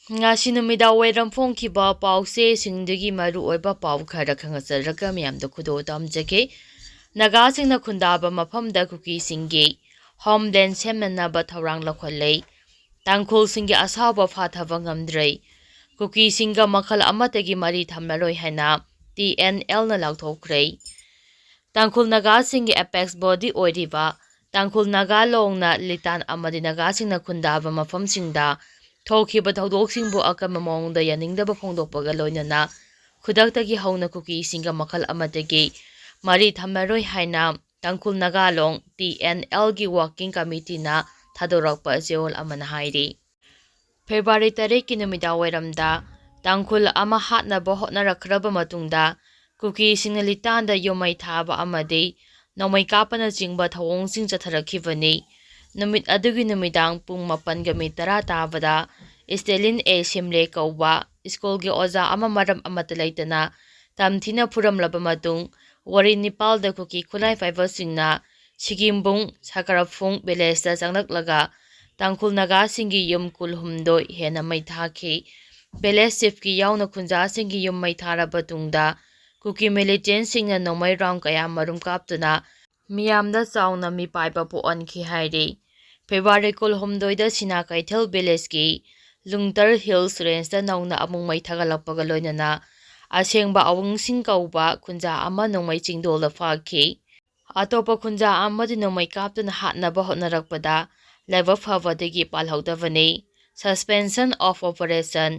Ngasi numidawairam phongkhiba pausesingdagi maruoiba pau khara khangasaraka miyamda khudo tamjage Nagasingna Khundaba maphamda Kuki singgi Homeland semnanaba Thourang loukhatle Tangkhul singgi asaba phathaba ngamdrei Kuki singa makhal amatagi mari thamlaroi haina TNL na lauthokhrei Tangkhul Naga singgi apex body oiriba Tangkhul Naga longna litan amadi Nagasingna Khundaba maphamsingda Thokiba thaudoksingbu akama mawngda yaningdaba phongdokpaga loinana khudakdagi hauna Kuki singa makhal amatagi mari thamlaroi haina Tangkhul Nagalong TNL gi working committee na thadorakpa jeol amana hairi February 3 ki numidawairamda Tangkhul ama hatnaba hotnarakhraba matungda Kuki singna litanda yomai thaba amadi nomai kapana jingba thawongsing chatharakibani Numit adugi numidang pung 8:10 tabada Stalin A. Simle kauba school gi oza ama maram amata leitana tamthina phuramlaba matung wari Nepal da Kuki khulai fiber singna sigimbung sakarafung belesta changlaklaga Tangkhul Naga singi yum kulhumdoi hena mai thakhi beles chief ki yauna khunja singi yum mai thara batungda Kuki militant singna nomai round kaya marum kaptuna miyamda chauna mi paipa po onki hairi February kulhumdoida sina kaithel village ki Lungtar Hills range da nauna amung mai thagalappaga loinana asengba awungsing kauba khunja ama nongmai chingdolda fakhi atopa khunja amadi nongmai kaptuna hatnaba hotnarakpada laiba phabadagi palhaudavani suspension of operation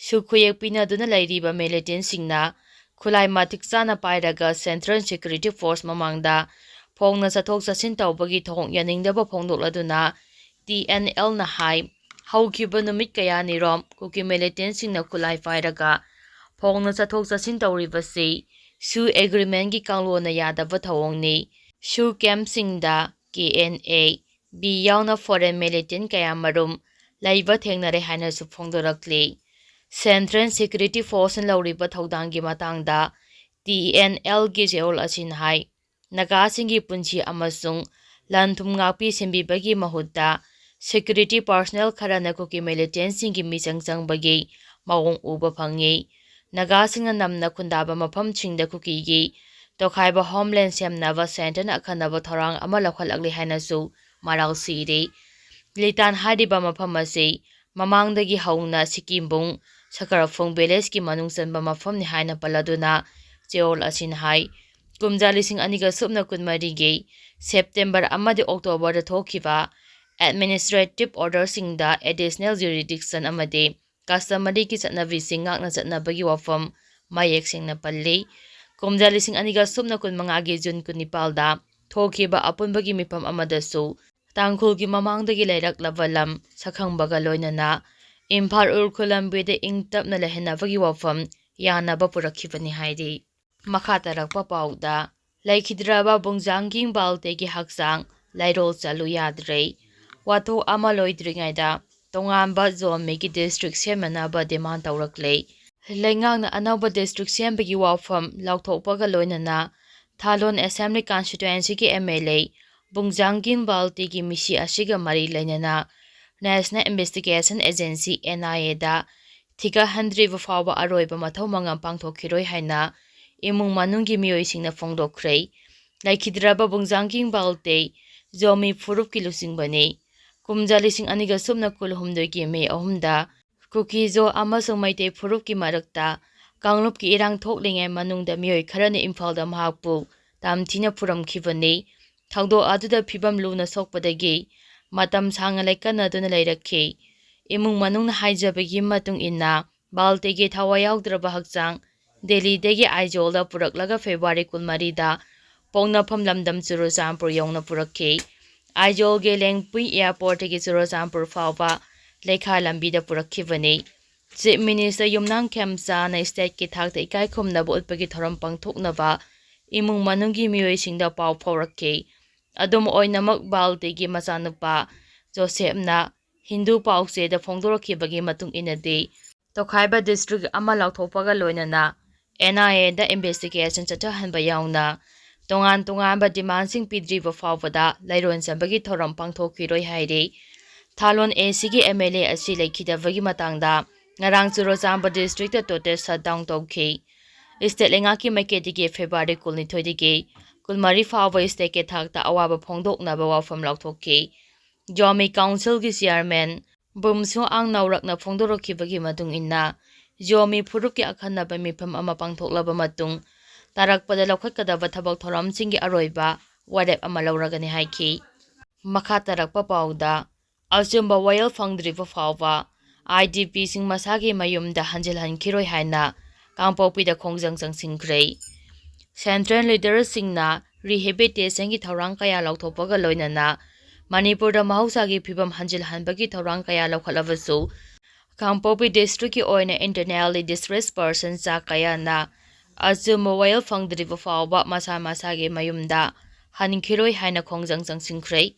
sukhuyek pinaduna lairiba militant singna khulai matik chana pairaga Central Security Force mamangda phongna chathok chasin tawbagi thong yaningdaba phongdokladuna TNL na hai haukiba numit kaya nirom Kuki militant singna khulai pairaga phongna chathok chasin tawribasi su agreement gi kanglona yadaba thawongni su camp singda KNA B yauna foreign militant kaya marum laiba thengnare haina su phongdorakli Central Security Force lauriba thodanggi matangda TNL gi jeol asin hai Nagasingi punchi amasung lanthum ngakpi sembibagi mahutta security personnel kharana Kuki militant singi michang changbagi mawong uba phangi Nagasinga namna Khundaba maphamchingda Kuki gi tokhaiba Homeland semnaba center na akhanaba Thourang ama loukhalakli hainasu maral siri litan hadiba maphamasi mamangdagi hauna sikimbung sakarafung village ki manung chanba maphamni haina paladuna jeol asin hai kumja 2020 gi September amadi October da thokiba administrative order singda additional jurisdiction amadi customary ki chatnabi singakna chatnabagi wafam mayek singna palli kumja 2019 gi June 19 da thokiba apunbagi mifam amadasu Tangkhul gi mamangdagi lairak lavalam sakhangbaga loinana Imphal urkhulam bede ingtapna lehenabagi wafam yanaba purakhibani hairi Makatarakpa pauda laikhidraba bungjangking baltegi haksang lairol chalu yadrei watho ama loidringaida tongamba zomegi district semnanaba demand tawrakle laingangna anauba district sembagi wafam lauthokpaga loinana Thalon Assembly Constituency ki MLA bungjangking baltegi misi asiga mari lainana National Investigation Agency NIA da thika handriba fawba aroiba mathau mangam pangthokhiroi haina imung manunggi miyoisingna phongdokhrei laikhidraba bungjangking balte zomi phurup ki lusingbani kumja 2019 ki May 3 da Kuki zo amasung maite phurup ki marakta kanglup ki irang thoklingai manungda miyoi kharani Imphalda mahakpu tamthina phuramkhibani thaudo aduda phibam luna sokpadagi matam sanga laikanaduna lairakhi imung manungna haijabagi matung inna baltegi thawayawdraba hakchang Delhi degi aijolda puraklaga February 13 da pongnafam lamdam Churuchampur yongna purakhi aijol ge lengpui airport gi Churuchampur fawba lekha lambida purakhibani Chief Minister Yumnang Khemcha na state ki thakta ikai khumnaba utpagi thoram pangthoknaba imung manunggi miyoisingda paw phawrakhi adum oinamak baltegi machanupa Josephna Hindu pawche da phongdorakhibagi matung inadi tokhaiba district ama lauthokpaga loinana NIA da investigation chatahanba yauna tongan demand sing pidriba fawbada lairon chambagi thoram pangthokhiroi hairi Thalon AC gi MLA asi laikhidabagi matangda ngarang Churachandpur district ta total shutdown tawki state lengaki maiketigi February 12 kulmari fawa state ke thakta awaba phongdoknaba wafam laukthokki Jomi Council ki chairman Bumsu ang naurakna phongdorokhibagi matung inna Jomi Phurukki akhanaba mifam ama pangthoklaba matung tarakpada loukhatkadaba thabak thoramsinggi aroiba warep ama lauragani haiki makha tarakpa pauda achumba wayal fangdriba fawa IDP sing masagi mayumda hanjilhankiroi haina Kangpokpida khongjang changsingkhre Central leaders singna rehabilitation ki Thourang kaya laukthokpaga loinana Manipurda mahusagi phibam hanjilhanbagi Thourang kaya laukhalabasu Kangpokpi district ki oina internally distressed persons cha kaya na achumba wayal fangdriba fawa masagi mayumda hankhiroi haina khongjang changsingkhre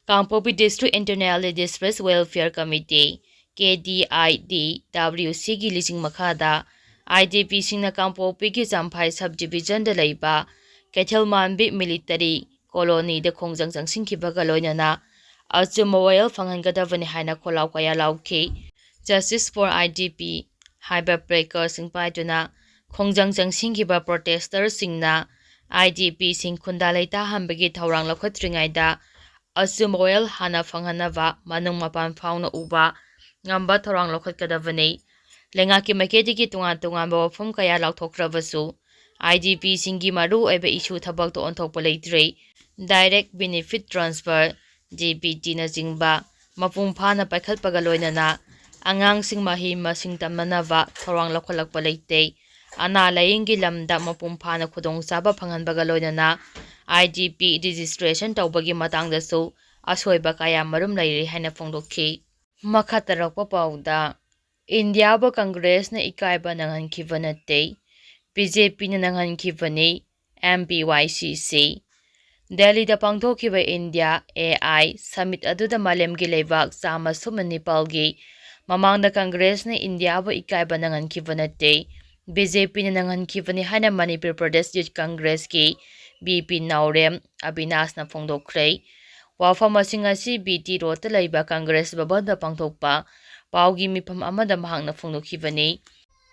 Kangpokpi District Internally Distressed Welfare Committee KDIDWC gi lising makhada IDP singna Kangpokpi ki Champhai subdivision da leiba Kethelmanbi military colony da khongjang changsingkhibaga loinana achumba wayal fanghangadabani haina kholaw kaya laukhi Justice for IDP haiba breaker sing paituna khongjang changsingkhiba protesters singna IDP sing khundaleita hambagi Thourang lokhatringaida Achumba wayal hana fanghanaba manung mapan fauna uba ngamba Thourang lokhatkadabani lengaki maiketigi tunga wafum kaya lauthokrabasu IDP singgi maru oiba issue thabak to onthokpa leitre direct benefit transfer DBT na jingba mapung phana paikhatpaga loinana angang sing mahi masing tamnanaba Thourang lokhalakpa leite ana layingi lamda mapung phana khudong chaba phanghanbaga loinana IDP registration tawbagi matangdasu asoiba kaya marum lairi haina phongdokhi makha tarakpa pauda India ba Congress na ikaiba nanghankiba natte BJP na nanghankibani MPYCC Delhi da pangthokhiba India AI Summit aduda malemgi leibak chama sumanipalgi mamangda Congress na India ba ikaiba nanghankiba natte BJP na nanghankibani haina Manipur Pradesh Youth Congress ki BP Naurem Abinash na phongdokhrei wafam asing asi BT Road ta leiba Congress babanda pangthokpa paugi mifam amada mahangna phongdokhibani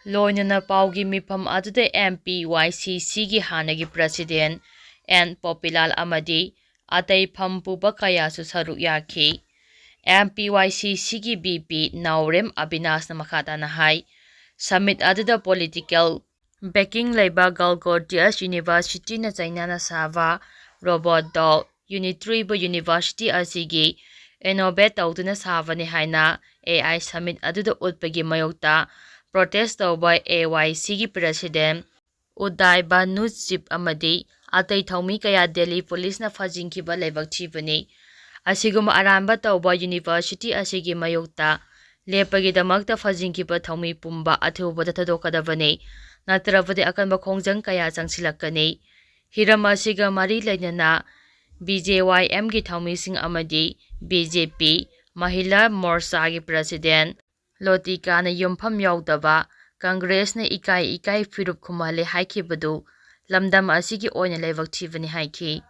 loinana paugi mifam aduda MPYCC gi hanagi president N Popilal amadi atai phampuba kaya su saruk yakhi MPYCC gi BP Naurem Abinash na makhata na hai summit aduda political backing leiba Galgordias University na China na sava robot dog Unitribo University asigi innovate tawduna savani haina AI summit aduda utpagi mayokta protest tawba AYC gi president Uday Banujip amadi atai thaumi kaya Delhi police na fajingkiba leibak thibani asiguma aramba tawba university asigi mayokta lepagi damakta fajingkiba thaumi pumba athubada thadokadabani natrabadi akanba khongjang kaya changsilakani hiram asiga mari lainana BJYM gi thaumising amadi BJP Mahila Morcha gi president Lotika na yumpham yaudaba Congress na ikai firup khumale haikibadu lamdam asigi oina leibak thibani haiki